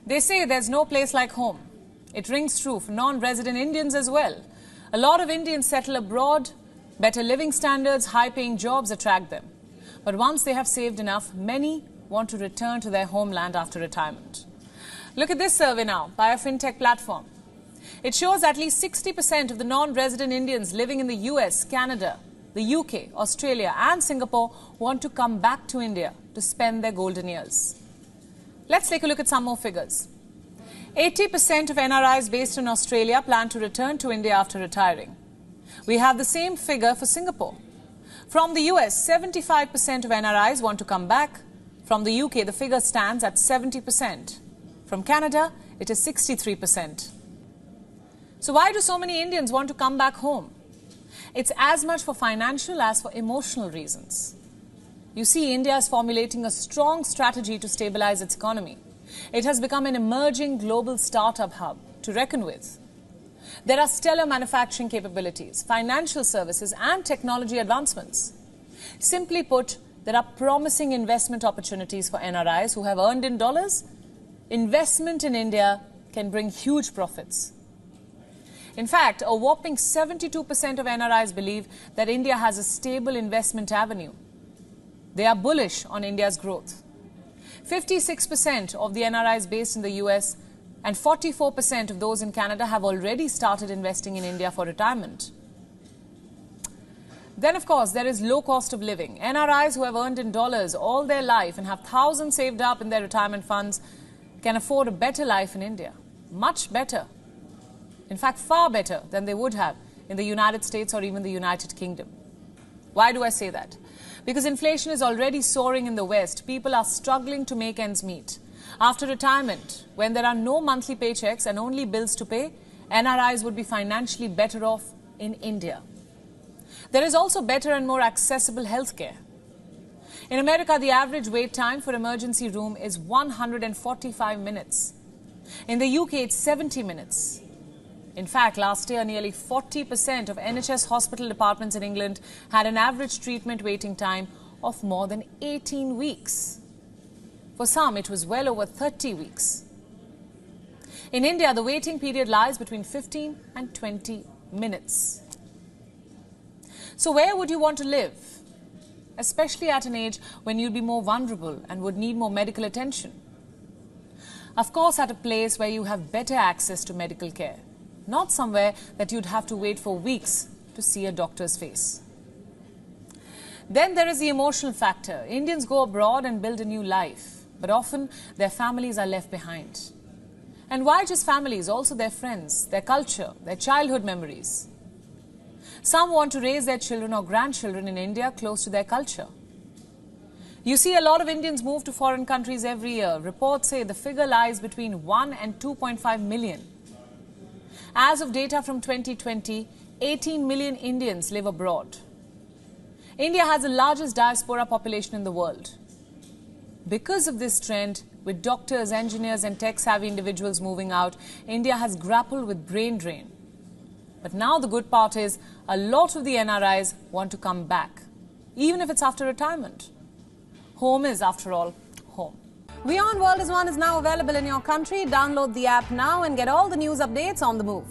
They say there's no place like home. It rings true for non-resident Indians as well. A lot of Indians settle abroad. Better living standards, high-paying jobs attract them. But once they have saved enough, many want to return to their homeland after retirement. Look at this survey now by a fintech platform. It shows at least 60% of the non-resident Indians living in the US, Canada, the UK, Australia and Singapore want to come back to India to spend their golden years. Let's take a look at some more figures. 80% of NRIs based in Australia plan to return to India after retiring. We have the same figure for Singapore. From the US, 75% of NRIs want to come back. From the UK, the figure stands at 70%. From Canada, it is 63%. So why do so many Indians want to come back home? It's as much for financial as for emotional reasons. You see, India is formulating a strong strategy to stabilize its economy. It has become an emerging global startup hub to reckon with. There are stellar manufacturing capabilities, financial services and technology advancements. Simply put, there are promising investment opportunities for NRIs who have earned in dollars. Investment in India can bring huge profits. In fact, a whopping 72% of NRIs believe that India has a stable investment avenue. They are bullish on India's growth. 56% of the NRIs based in the US and 44% of those in Canada have already started investing in India for retirement. Then, of course, there is low cost of living. NRIs who have earned in dollars all their life and have thousands saved up in their retirement funds can afford a better life in India. Much better. In fact, far better than they would have in the United States or even the United Kingdom. Why do I say that? Because inflation is already soaring in the West. People are struggling to make ends meet. After retirement, when there are no monthly paychecks and only bills to pay, NRIs would be financially better off in India. There is also better and more accessible healthcare. In America, the average wait time for emergency room is 145 minutes. In the UK, it's 70 minutes. In fact, last year, nearly 40% of NHS hospital departments in England had an average treatment waiting time of more than 18 weeks. For some, it was well over 30 weeks. In India, the waiting period lies between 15 and 20 minutes. So where would you want to live? Especially at an age when you'd be more vulnerable and would need more medical attention. Of course, at a place where you have better access to medical care. Not somewhere that you'd have to wait for weeks to see a doctor's face. Then there is the emotional factor. Indians go abroad and build a new life, but often their families are left behind. And why just families? Also their friends, their culture, their childhood memories. Some want to raise their children or grandchildren in India close to their culture. You see, a lot of Indians move to foreign countries every year. Reports say the figure lies between 1 and 2.5 million. As of data from 2020, 18 million Indians live abroad. India has the largest diaspora population in the world. Because of this trend, with doctors, engineers and tech-savvy individuals moving out, India has grappled with brain drain. But now the good part is, a lot of the NRIs want to come back, even if it's after retirement. Home is, after all, home. WION World is One is now available in your country. Download the app now and get all the news updates on the move.